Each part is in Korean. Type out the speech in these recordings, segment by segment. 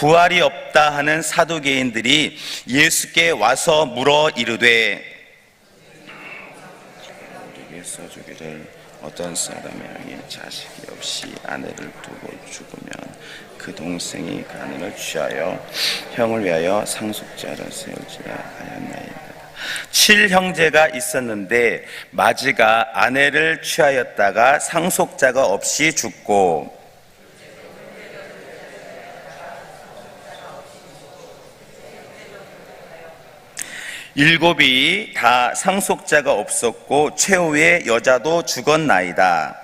부활이 없다 하는 사두개인들이 예수께 와서 물어 이르되 우리에게 써주기를 어떤 사람이 자식이 없이 아내를 두고 죽으면 그 동생이 간을 취하여 형을 위하여 상속자를 세울지라 하였나이다. 7형제가 있었는데 마지가 아내를 취하였다가 상속자가 없이 죽고 일곱이 다 상속자가 없었고 최후의 여자도 죽었나이다.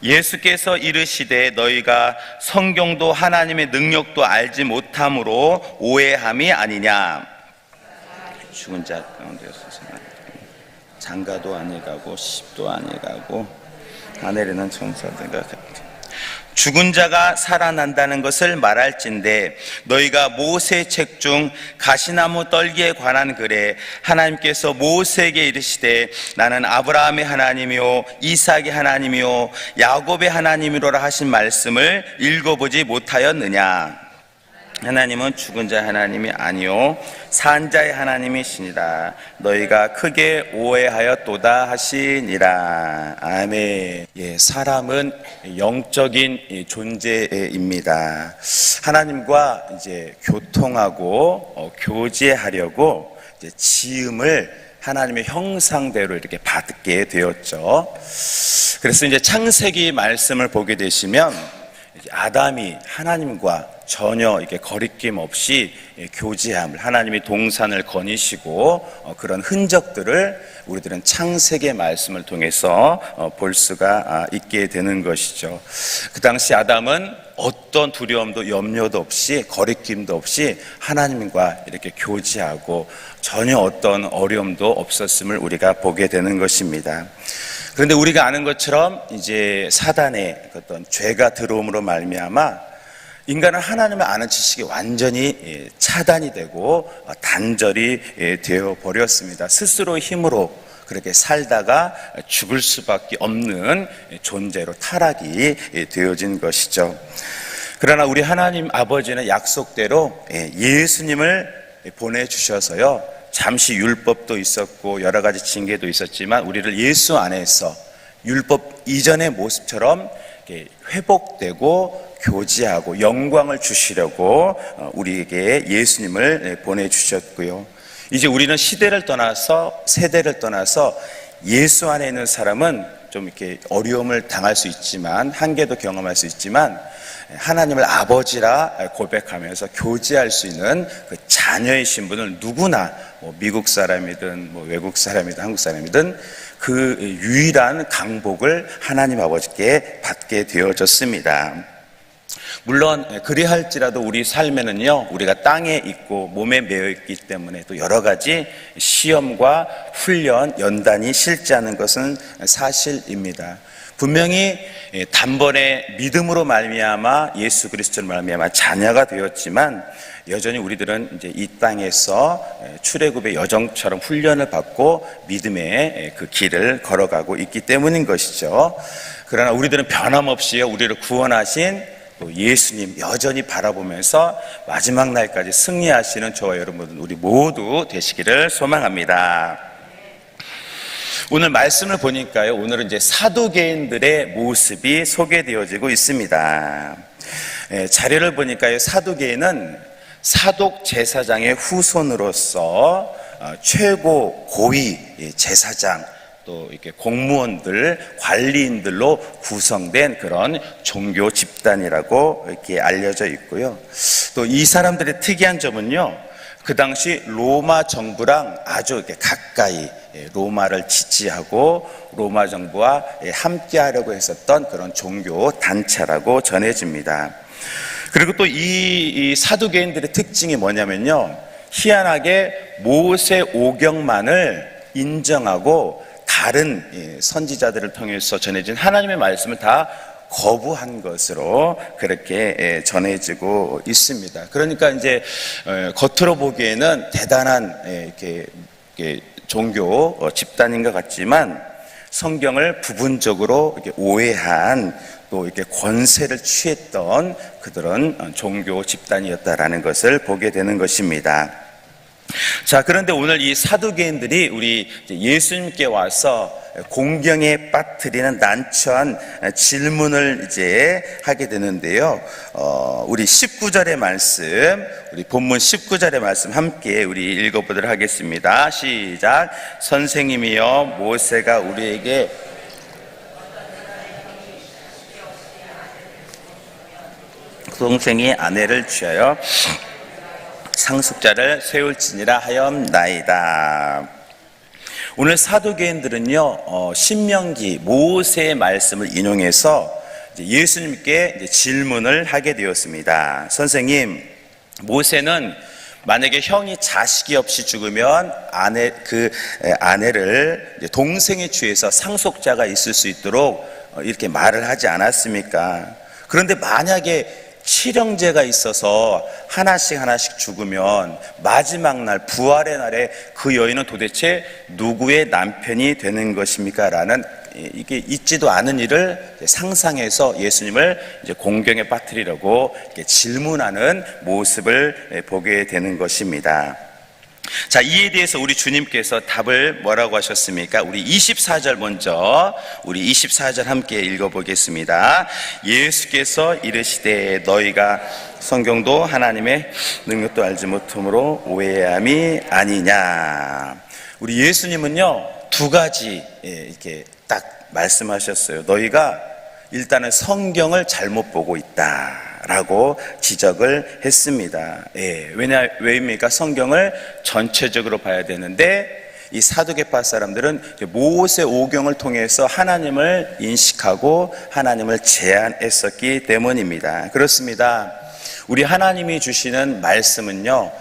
예수께서 이르시되 너희가 성경도 하나님의 능력도 알지 못함으로 오해함이 아니냐. 죽은 자 가운데서 장가도 아니가고 십도 아니가고 하늘에는 천사들과 같이 죽은 자가 살아난다는 것을 말할진대 너희가 모세 책 중 가시나무 떨기에 관한 글에 하나님께서 모세에게 이르시되 나는 아브라함의 하나님이요 이삭의 하나님이요 야곱의 하나님이로라 하신 말씀을 읽어보지 못하였느냐. 하나님은 죽은 자 하나님이 아니요 산 자의 하나님이시니라. 너희가 크게 오해하였도다 하시니라. 아멘. 사람은 영적인 존재입니다. 하나님과 이제 교통하고 교제하려고 이제 지음을 하나님의 형상대로 이렇게 받게 되었죠. 그래서 이제 창세기 말씀을 보게 되시면 아담이 하나님과 전혀 이렇게 거리낌 없이 교제함을 하나님이 동산을 거니시고 그런 흔적들을 우리들은 창세기의 말씀을 통해서 볼 수가 있게 되는 것이죠. 그 당시 아담은 어떤 두려움도 염려도 없이 거리낌도 없이 하나님과 이렇게 교제하고 전혀 어떤 어려움도 없었음을 우리가 보게 되는 것입니다. 그런데 우리가 아는 것처럼 이제 사단의 어떤 죄가 들어옴으로 말미암아 인간은 하나님을 아는 지식이 완전히 차단이 되고 단절이 되어 버렸습니다. 스스로 힘으로 그렇게 살다가 죽을 수밖에 없는 존재로 타락이 되어진 것이죠. 그러나 우리 하나님 아버지는 약속대로 예수님을 보내주셔서요, 잠시 율법도 있었고 여러 가지 징계도 있었지만 우리를 예수 안에서 율법 이전의 모습처럼 회복되고 교제하고 영광을 주시려고 우리에게 예수님을 보내주셨고요. 이제 우리는 시대를 떠나서 세대를 떠나서 예수 안에 있는 사람은 좀 이렇게 어려움을 당할 수 있지만 한계도 경험할 수 있지만 하나님을 아버지라 고백하면서 교제할 수 있는 그 자녀의 신분을 누구나 미국 사람이든 외국 사람이든 한국 사람이든 그 유일한 강복을 하나님 아버지께 받게 되어졌습니다. 물론 그리할지라도 우리 삶에는요, 우리가 땅에 있고 몸에 매여 있기 때문에 또 여러 가지 시험과 훈련, 연단이 실제하는 것은 사실입니다. 분명히 단번에 믿음으로 말미암아 예수 그리스도로 말미암아 자녀가 되었지만 여전히 우리들은 이제 이 땅에서 출애굽의 여정처럼 훈련을 받고 믿음의 그 길을 걸어가고 있기 때문인 것이죠. 그러나 우리들은 변함없이 우리를 구원하신 또 예수님 여전히 바라보면서 마지막 날까지 승리하시는 저와 여러분 우리 모두 되시기를 소망합니다. 오늘 말씀을 보니까요, 오늘은 이제 사두개인들의 모습이 소개되어지고 있습니다. 자료를 보니까요, 사두개인은 사독 제사장의 후손으로서 최고 고위 제사장 또 이렇게 공무원들, 관리인들로 구성된 그런 종교 집단이라고 이렇게 알려져 있고요. 또 이 사람들의 특이한 점은요, 그 당시 로마 정부랑 아주 이렇게 가까이 로마를 지지하고 로마 정부와 함께 하려고 했었던 그런 종교 단체라고 전해집니다. 그리고 또 이 사두개인들의 특징이 뭐냐면요, 희한하게 모세 오경만을 인정하고 다른 선지자들을 통해서 전해진 하나님의 말씀을 다 거부한 것으로 그렇게 전해지고 있습니다. 그러니까 이제 겉으로 보기에는 대단한 이렇게 종교 집단인 것 같지만 성경을 부분적으로 이렇게 오해한 또 이렇게 권세를 취했던 그들은 종교 집단이었다라는 것을 보게 되는 것입니다. 자, 그런데 오늘 이 사두개인들이 우리 예수님께 와서 공경에 빠뜨리는 난처한 질문을 이제 하게 되는데요. 우리 19절의 말씀, 우리 본문 19절의 말씀 함께 우리 읽어보도록 하겠습니다. 시작. 선생님이여, 모세가 우리에게 동생이 아내를 취하여 상속자를 세울지니라 하였나이다. 오늘 사두개인들은요, 신명기 모세의 말씀을 인용해서 예수님께 질문을 하게 되었습니다. 선생님, 모세는 만약에 형이 자식이 없이 죽으면 아내를 동생에 취해서 상속자가 있을 수 있도록 이렇게 말을 하지 않았습니까? 그런데 만약에 칠형제가 있어서 하나씩 죽으면 마지막 날 부활의 날에 그 여인은 도대체 누구의 남편이 되는 것입니까? 라는 이게 있지도 않은 일을 상상해서 예수님을 이제 공경에 빠뜨리려고 이렇게 질문하는 모습을 보게 되는 것입니다. 자, 이에 대해서 우리 주님께서 답을 뭐라고 하셨습니까? 우리 24절 먼저, 우리 24절 함께 읽어보겠습니다. 예수께서 이르시되 너희가 성경도 하나님의 능력도 알지 못함으로 오해함이 아니냐. 우리 예수님은요, 두 가지 이렇게 딱 말씀하셨어요. 너희가 일단은 성경을 잘못 보고 있다라고 지적을 했습니다. 왜입니까? 성경을 전체적으로 봐야 되는데 이 사두개파 사람들은 모세 오경을 통해서 하나님을 인식하고 하나님을 제안했었기 때문입니다. 그렇습니다. 우리 하나님이 주시는 말씀은요,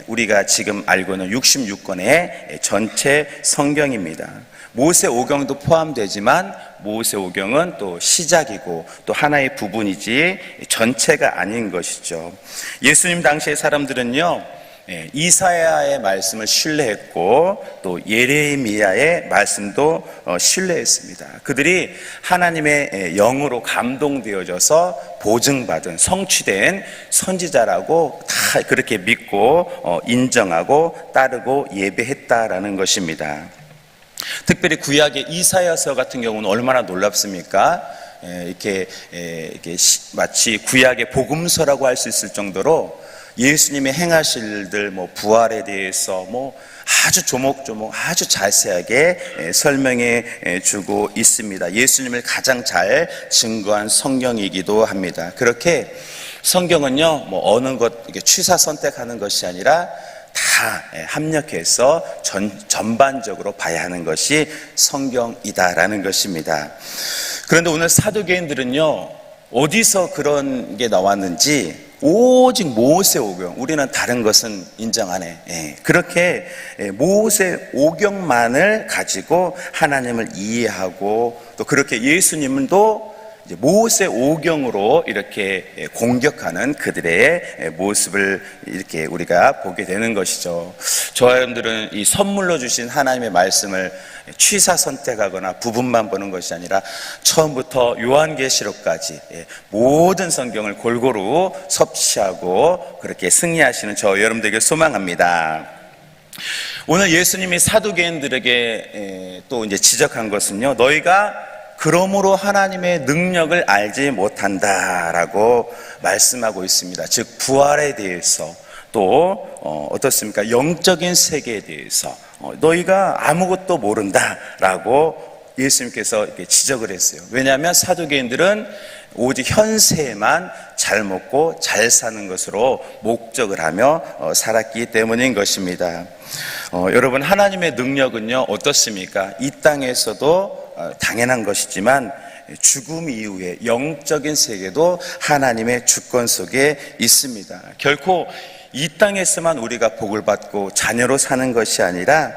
우리가 지금 알고 있는 66권의 전체 성경입니다. 모세 오경도 포함되지만 모세 오경은 또 시작이고 또 하나의 부분이지 전체가 아닌 것이죠. 예수님 당시의 사람들은요, 이사야의 말씀을 신뢰했고 또 예레미야의 말씀도 신뢰했습니다. 그들이 하나님의 영으로 감동되어져서 보증받은 성취된 선지자라고 다 그렇게 믿고 인정하고 따르고 예배했다라는 것입니다. 특별히 구약의 이사야서 같은 경우는 얼마나 놀랍습니까? 이렇게 마치 구약의 복음서라고 할 수 있을 정도로 예수님의 행하실 일들, 부활에 대해서 아주 조목조목 아주 자세하게 설명해 주고 있습니다. 예수님을 가장 잘 증거한 성경이기도 합니다. 그렇게 성경은요, 어느 것 취사 선택하는 것이 아니라 다 합력해서 전반적으로 봐야 하는 것이 성경이다라는 것입니다. 그런데 오늘 사두개인들은요, 어디서 그런 게 나왔는지 오직 모세 오경, 우리는 다른 것은 인정 안 해. 그렇게 모세 오경만을 가지고 하나님을 이해하고 또 그렇게 예수님도 모세 오경으로 이렇게 공격하는 그들의 모습을 이렇게 우리가 보게 되는 것이죠. 저와 여러분들은 이 선물로 주신 하나님의 말씀을 취사 선택하거나 부분만 보는 것이 아니라 처음부터 요한계시록까지 모든 성경을 골고루 섭취하고 그렇게 승리하시는 저 여러분들에게 소망합니다. 오늘 예수님이 사두개인들에게 또 이제 지적한 것은요, 너희가 그러므로 하나님의 능력을 알지 못한다라고 말씀하고 있습니다. 즉 부활에 대해서 또 어떻습니까? 영적인 세계에 대해서 너희가 아무것도 모른다라고 예수님께서 이렇게 지적을 했어요. 왜냐하면 사두개인들은 오직 현세에만 잘 먹고 잘 사는 것으로 목적을 하며 살았기 때문인 것입니다. 여러분, 하나님의 능력은요 어떻습니까? 이 땅에서도 당연한 것이지만 죽음 이후에 영적인 세계도 하나님의 주권 속에 있습니다. 결코 이 땅에서만 우리가 복을 받고 자녀로 사는 것이 아니라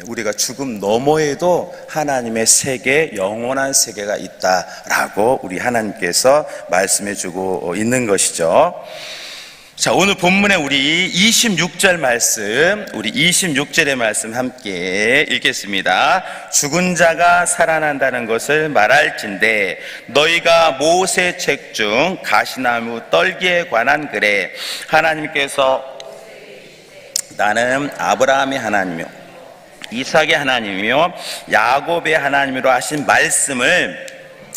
우리가 죽음 너머에도 하나님의 세계, 영원한 세계가 있다라고 우리 하나님께서 말씀해 주고 있는 것이죠. 자, 오늘 본문에 우리 26절 말씀, 우리 26절의 말씀 함께 읽겠습니다. 죽은 자가 살아난다는 것을 말할진대 너희가 모세 책 중 가시나무 떨기에 관한 글에 하나님께서 나는 아브라함의 하나님이요 이삭의 하나님이요 야곱의 하나님이로 하신 말씀을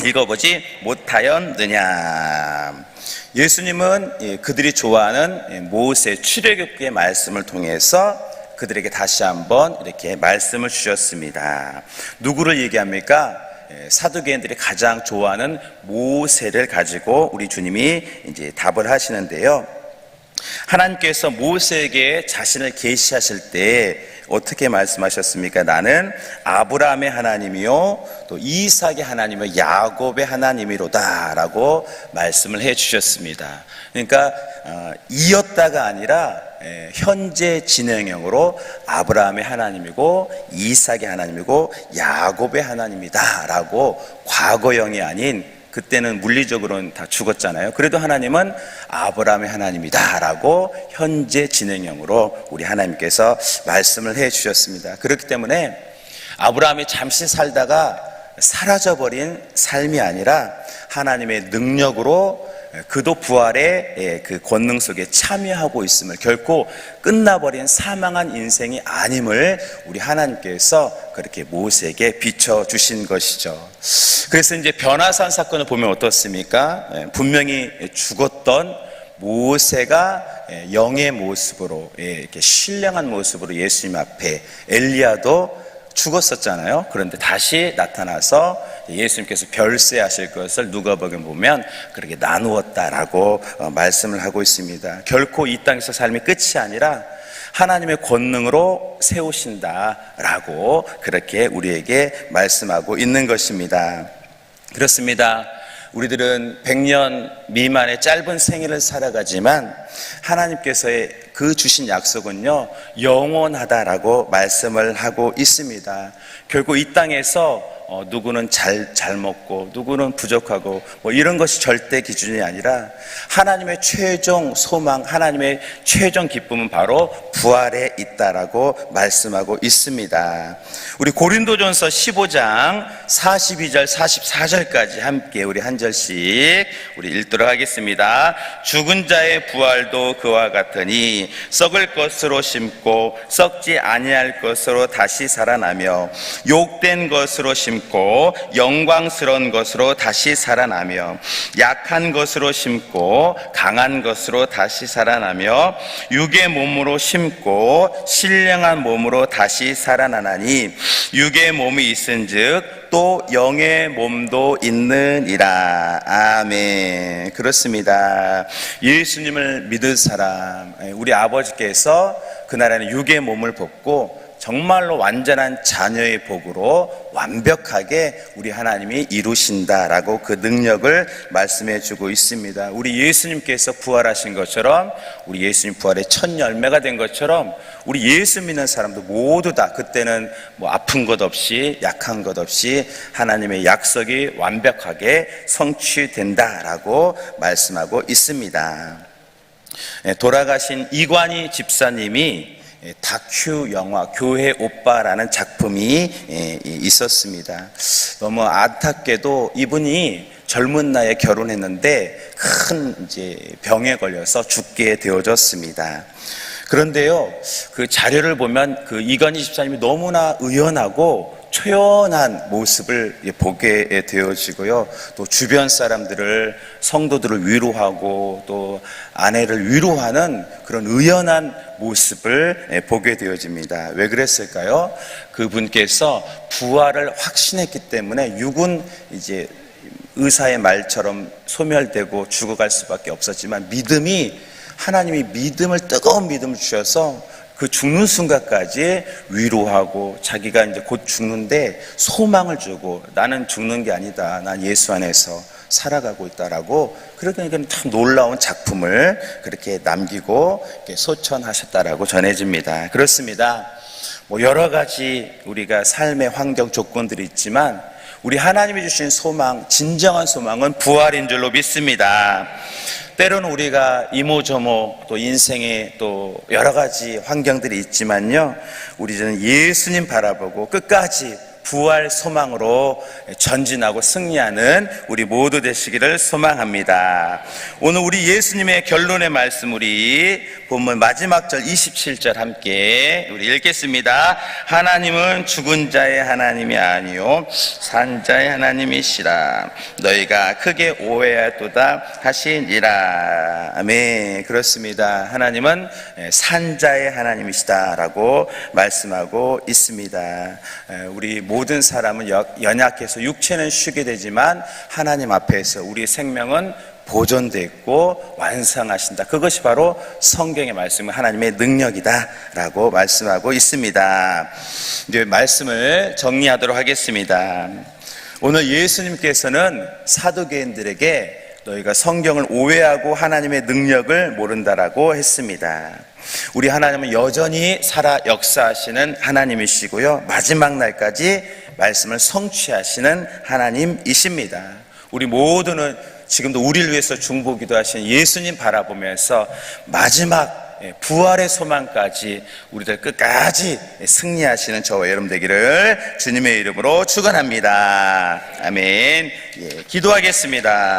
읽어보지 못하였느냐. 예수님은 그들이 좋아하는 모세 출애굽기의 말씀을 통해서 그들에게 다시 한번 이렇게 말씀을 주셨습니다. 누구를 얘기합니까? 사두개인들이 가장 좋아하는 모세를 가지고 우리 주님이 이제 답을 하시는데요. 하나님께서 모세에게 자신을 계시하실 때 어떻게 말씀하셨습니까? 나는 아브라함의 하나님이요 또 이삭의 하나님이요 야곱의 하나님이로다 라고 말씀을 해 주셨습니다. 그러니까 이었다가 아니라 현재 진행형으로 아브라함의 하나님이고 이삭의 하나님이고 야곱의 하나님이다 라고 과거형이 아닌, 그때는 물리적으로는 다 죽었잖아요. 그래도 하나님은 아브라함의 하나님이다 라고 현재 진행형으로 우리 하나님께서 말씀을 해 주셨습니다. 그렇기 때문에 아브라함이 잠시 살다가 사라져버린 삶이 아니라 하나님의 능력으로 그도 부활의 그 권능 속에 참여하고 있음을, 결코 끝나버린 사망한 인생이 아님을 우리 하나님께서 그렇게 모세에게 비춰주신 것이죠. 그래서 이제 변화산 사건을 보면 어떻습니까? 분명히 죽었던 모세가 영의 모습으로, 이렇게 신령한 모습으로 예수님 앞에, 엘리야도 죽었었잖아요. 그런데 다시 나타나서 예수님께서 별세하실 것을 누가복음에 보면 그렇게 나누었다라고 말씀을 하고 있습니다. 결코 이 땅에서 삶이 끝이 아니라 하나님의 권능으로 세우신다라고 그렇게 우리에게 말씀하고 있는 것입니다. 그렇습니다. 우리들은 100년 미만의 짧은 생애를 살아가지만 하나님께서의 그 주신 약속은요 영원하다라고 말씀을 하고 있습니다. 결국 이 땅에서 누구는 잘 먹고 누구는 부족하고 뭐 이런 것이 절대 기준이 아니라 하나님의 최종 소망, 하나님의 최종 기쁨은 바로 부활에 있다라고 말씀하고 있습니다. 우리 고린도전서 15장 42절 44절까지 함께 우리 한 절씩 우리 읽도록 하겠습니다. 죽은 자의 부활도 그와 같으니 썩을 것으로 심고 썩지 아니할 것으로 다시 살아나며 욕된 것으로 심고 영광스러운 것으로 다시 살아나며 약한 것으로 심고 강한 것으로 다시 살아나며 육의 몸으로 심고 신령한 몸으로 다시 살아나나니 육의 몸이 있은즉 또 영의 몸도 있느니라. 아멘. 그렇습니다. 예수님을 믿을 사람, 우리 아버지께서 그날에는 육의 몸을 벗고 정말로 완전한 자녀의 복으로 완벽하게 우리 하나님이 이루신다라고 그 능력을 말씀해 주고 있습니다. 우리 예수님께서 부활하신 것처럼, 우리 예수님 부활의 첫 열매가 된 것처럼 우리 예수 믿는 사람도 모두 다 그때는 뭐 아픈 것 없이 약한 것 없이 하나님의 약속이 완벽하게 성취된다라고 말씀하고 있습니다. 돌아가신 이관희 집사님이 다큐 영화 교회 오빠라는 작품이 있었습니다. 너무 안타깝게도 이분이 젊은 나이에 결혼했는데 큰 이제 병에 걸려서 죽게 되어졌습니다. 그런데요, 그 자료를 보면 그 이관희 집사님이 너무나 의연하고 초연한 모습을 보게 되어지고요. 또 주변 사람들을, 성도들을 위로하고 또 아내를 위로하는 그런 의연한 모습을 보게 되어집니다. 왜 그랬을까요? 그분께서 부활을 확신했기 때문에 육은 이제 의사의 말처럼 소멸되고 죽어갈 수밖에 없었지만 믿음이, 하나님이 믿음을, 뜨거운 믿음을 주셔서 그 죽는 순간까지 위로하고 자기가 이제 곧 죽는데 소망을 주고 나는 죽는 게 아니다. 난 예수 안에서 살아가고 있다라고, 그러니까 참 놀라운 작품을 그렇게 남기고 소천하셨다라고 전해집니다. 그렇습니다. 뭐 여러 가지 우리가 삶의 환경 조건들이 있지만 우리 하나님이 주신 소망, 진정한 소망은 부활인 줄로 믿습니다. 때로는 우리가 이모저모 또 인생에 또 여러 가지 환경들이 있지만요, 우리는 예수님 바라보고 끝까지 부활 소망으로 전진하고 승리하는 우리 모두 되시기를 소망합니다. 오늘 우리 예수님의 결론의 말씀, 우리 본문 마지막 절 27절 함께 우리 읽겠습니다. 하나님은 죽은 자의 하나님이 아니요 산 자의 하나님이시라. 너희가 크게 오해하도다 하시니라. 아멘. 그렇습니다. 하나님은 산 자의 하나님이시다라고 말씀하고 있습니다. 우리 모든 사람은 연약해서 육체는 쉬게 되지만 하나님 앞에서 우리의 생명은 보존되고 완성하신다. 그것이 바로 성경의 말씀, 하나님의 능력이다라고 말씀하고 있습니다. 이제 말씀을 정리하도록 하겠습니다. 오늘 예수님께서는 사두개인들에게 너희가 성경을 오해하고 하나님의 능력을 모른다라고 했습니다. 우리 하나님은 여전히 살아 역사하시는 하나님이시고요, 마지막 날까지 말씀을 성취하시는 하나님이십니다. 우리 모두는 지금도 우리를 위해서 중보기도 하신 예수님 바라보면서 마지막 부활의 소망까지 우리들 끝까지 승리하시는 저와 여러분 되기를 주님의 이름으로 축원합니다. 아멘. 기도하겠습니다.